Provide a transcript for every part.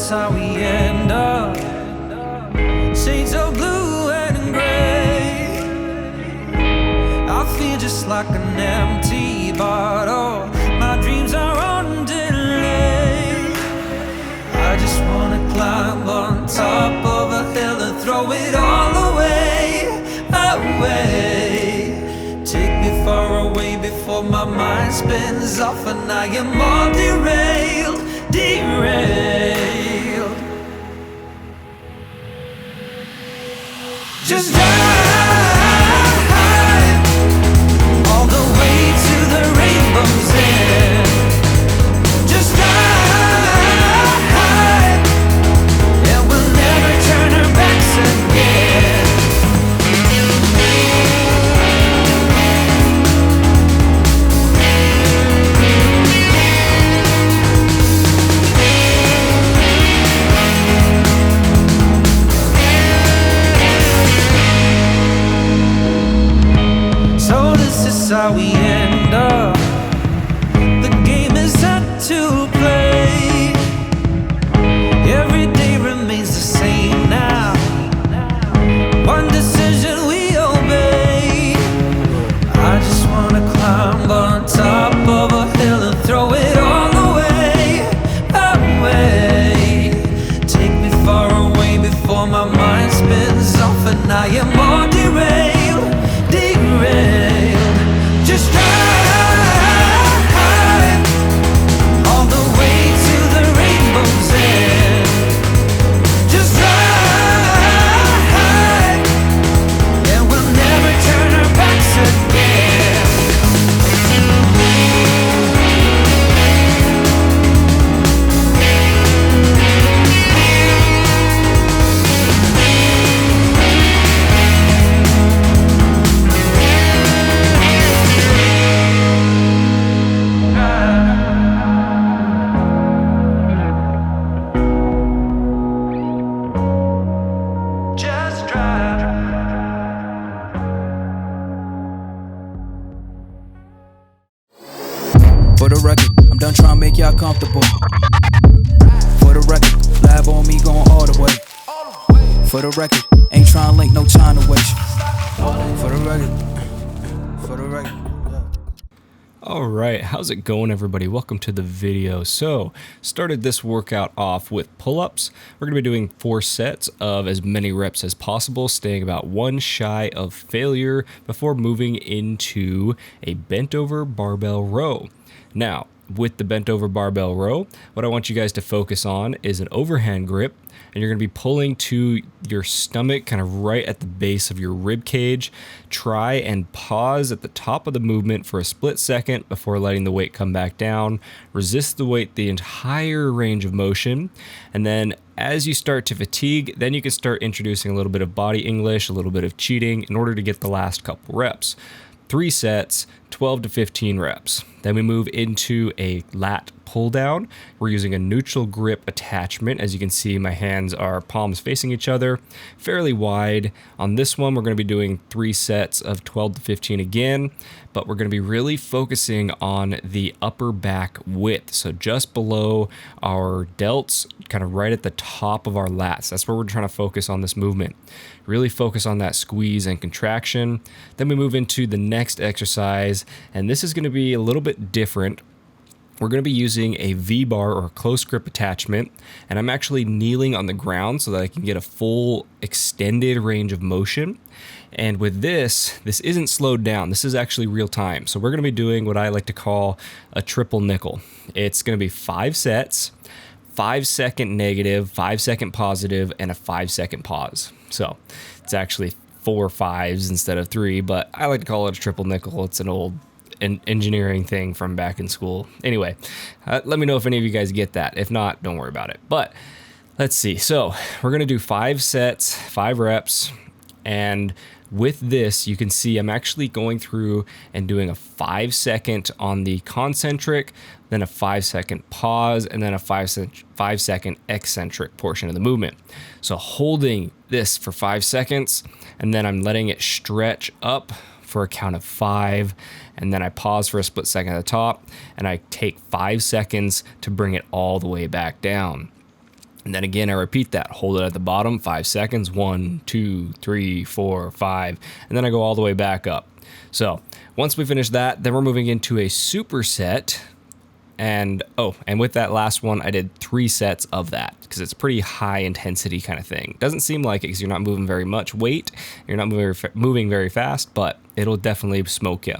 is how we end up. Shades of blue and gray. I feel just like an empty bottle. My dreams are on delay. I just wanna climb on top of a hill and throw it all away, away. Take me far away before my mind spins off and I am all derailed, derailed. Just drive all the way to the rainbow's end. Just drive, and we'll never turn our backs again. How we end up. The game is set to play. Every day remains the same now. One decision we obey. I just wanna climb on top of a hill and throw it all away, away. Take me far away before my mind spins off and I am all derailed, derailed. Just drive all the way to the rainbow's end. Just drive, and we'll never turn our backs again. For the record, I'm done trying to make y'all comfortable. For the record, lab on me going all the way. For the record, ain't trying to link, no time to waste. For the record, for the record. All right, how's it going, everybody? Welcome to the video. So, started this workout off with pull-ups. We're gonna be doing 4 sets of as many reps as possible, staying about 1 shy of failure before moving into a bent over barbell row. Now, with the bent over barbell row, what I want you guys to focus on is an overhand grip, and you're gonna be pulling to your stomach, kind of right at the base of your rib cage. Try and pause at the top of the movement for a split second before letting the weight come back down. Resist the weight the entire range of motion, and then as you start to fatigue, then you can start introducing a little bit of body English, a little bit of cheating in order to get the last couple reps. 3 sets, 12 to 15 reps. Then we move into a lat pull down. We're using a neutral grip attachment. As you can see, my hands are palms facing each other, fairly wide. On this one, we're going to be doing 3 sets of 12 to 15 again, but we're going to be really focusing on the upper back width. So just below our delts, kind of right at the top of our lats. That's where we're trying to focus on this movement. Really focus on that squeeze and contraction. Then we move into the next exercise, and this is going to be a little bit different. We're going to be using a V-bar or a close grip attachment, and I'm actually kneeling on the ground so that I can get a full extended range of motion. And with this isn't slowed down. This is actually real time. So we're going to be doing what I like to call a triple nickel. It's going to be 5 sets, 5-second negative, 5-second positive, and a 5-second pause. So it's actually 4 5s instead of 3, but I like to call it a triple nickel. It's an old engineering thing from back in school. Anyway, let me know if any of you guys get that. If not, don't worry about it. But let's see. So we're going to do 5 sets, 5 reps. And with this, you can see I'm actually going through and doing a 5-second on the concentric, then a 5-second pause, and then a 5-second eccentric portion of the movement. So holding this for 5 seconds, and then I'm letting it stretch up for a count of 5, and then I pause for a split second at the top, and I take 5 seconds to bring it all the way back down. And then again, I repeat that. Hold it at the bottom, 5 seconds. 1, 2, 3, 4, 5. And then I go all the way back up. So once we finish that, then we're moving into a superset. And with that last one, I did 3 sets of that because it's pretty high intensity kind of thing. Doesn't seem like it because you're not moving very much weight. You're not moving very fast, but it'll definitely smoke you.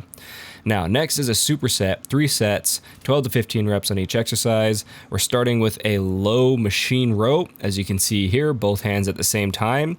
Now, next is a superset, 3 sets, 12 to 15 reps on each exercise. We're starting with a low machine row, as you can see here, both hands at the same time.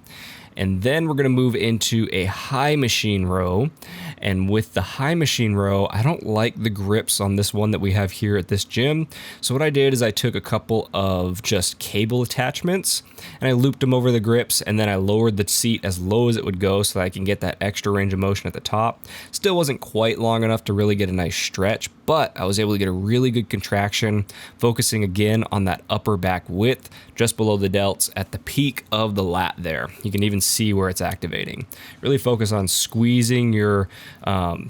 And then we're going to move into a high machine row. And with the high machine row, I don't like the grips on this one that we have here at this gym. So what I did is I took a couple of just cable attachments and I looped them over the grips, and then I lowered the seat as low as it would go so that I can get that extra range of motion at the top. Still wasn't quite long enough to really get a nice stretch, but I was able to get a really good contraction, focusing again on that upper back width just below the delts at the peak of the lat there. You can even see where it's activating. Really focus on squeezing your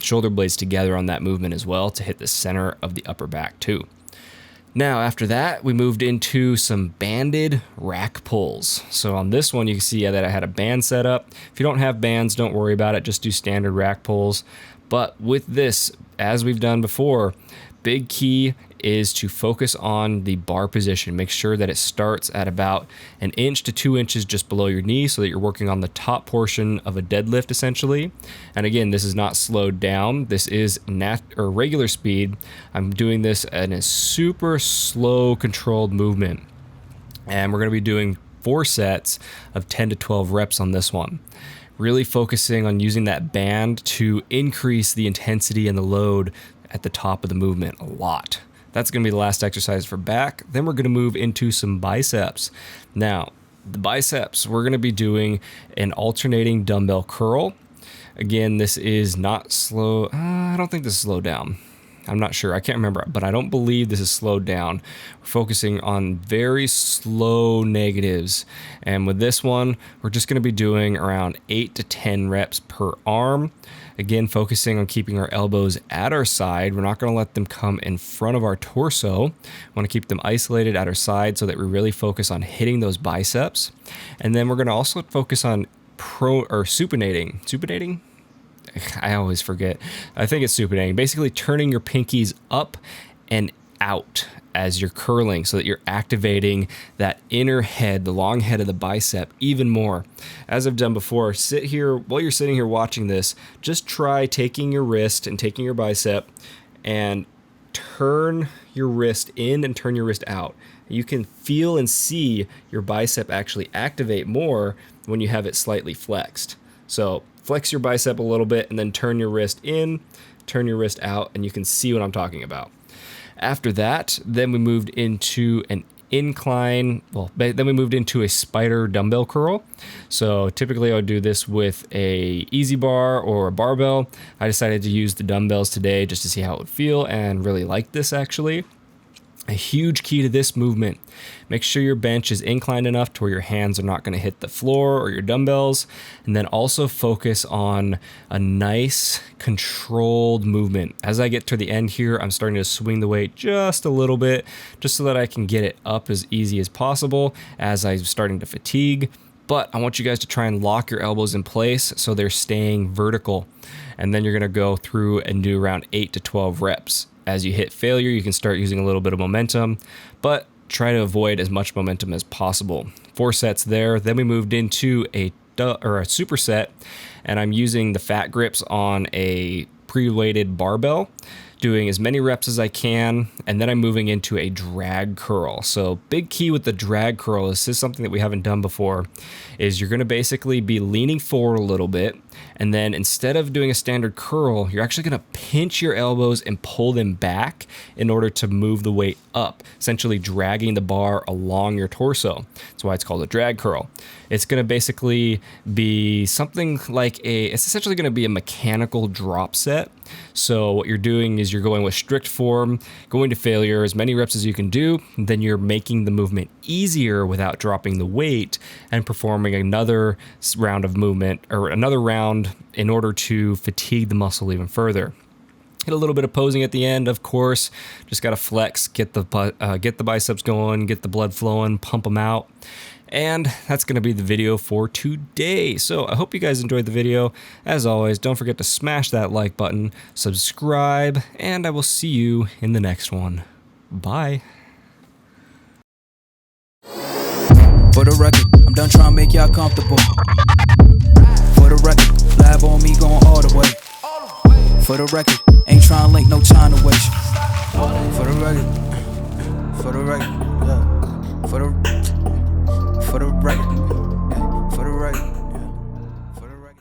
shoulder blades together on that movement as well to hit the center of the upper back too. Now, after that, we moved into some banded rack pulls. So on this one, you can see that I had a band set up. If you don't have bands, don't worry about it. Just do standard rack pulls. But with this, as we've done before, big key is to focus on the bar position. Make sure that it starts at about 1 inch to 2 inches just below your knee so that you're working on the top portion of a deadlift essentially. And again, this is not slowed down. This is regular speed. I'm doing this in a super slow controlled movement. And we're going to be doing 4 sets of 10 to 12 reps on this one. Really focusing on using that band to increase the intensity and the load at the top of the movement a lot. That's going to be the last exercise for back. Then we're going to move into some biceps. Now, the biceps, we're going to be doing an alternating dumbbell curl. Again, this is not slow. I don't think this is slowed down. I'm not sure. I can't remember, but I don't believe this is slowed down. We're focusing on very slow negatives. And with this one, we're just going to be doing around 8 to 10 reps per arm. Again, focusing on keeping our elbows at our side. We're not going to let them come in front of our torso. We want to keep them isolated at our side so that we really focus on hitting those biceps. And then we're going to also focus on supinating. Supinating? I always forget. I think it's supinating. Basically turning your pinkies up and out as you're curling so that you're activating that inner head, the long head of the bicep even more. As I've done before, sit here while you're sitting here watching this, just try taking your wrist and taking your bicep and turn your wrist in and turn your wrist out. You can feel and see your bicep actually activate more when you have it slightly flexed. So flex your bicep a little bit and then turn your wrist in, turn your wrist out, and you can see what I'm talking about. After that, then we moved into an incline, then we moved into a spider dumbbell curl. So typically I would do this with a easy bar or a barbell. I decided to use the dumbbells today just to see how it would feel and really like this actually. A huge key to this movement, make sure your bench is inclined enough to where your hands are not going to hit the floor or your dumbbells, and then also focus on a nice controlled movement. As I get to the end here, I'm starting to swing the weight just a little bit, just so that I can get it up as easy as possible as I'm starting to fatigue. But I want you guys to try and lock your elbows in place so they're staying vertical. And then you're going to go through and do around 8 to 12 reps. As you hit failure, you can start using a little bit of momentum, but try to avoid as much momentum as possible. 4 sets there. Then we moved into a superset, and I'm using the fat grips on a pre-weighted barbell, doing as many reps as I can, and then I'm moving into a drag curl. So big key with the drag curl, this is something that we haven't done before, is you're going to basically be leaning forward a little bit, and then instead of doing a standard curl, you're actually going to pinch your elbows and pull them back in order to move the weight up, essentially dragging the bar along your torso. That's why it's called a drag curl. It's going to basically be something like it's essentially going to be a mechanical drop set. So what you're doing is you're going with strict form, going to failure, as many reps as you can do, then you're making the movement easier without dropping the weight and performing another round of movement or another round in order to fatigue the muscle even further. Hit a little bit of posing at the end, of course. Just got to flex, get the biceps going, get the blood flowing, pump them out. And that's going to be the video for today. So I hope you guys enjoyed the video. As always, don't forget to smash that like button, subscribe, and I will see you in the next one. Bye. For the record, I'm done trying to make y'all comfortable. For the record, lab on me going all the way. For the record, ain't trying to link, no time to waste. For the record, yeah. For the record.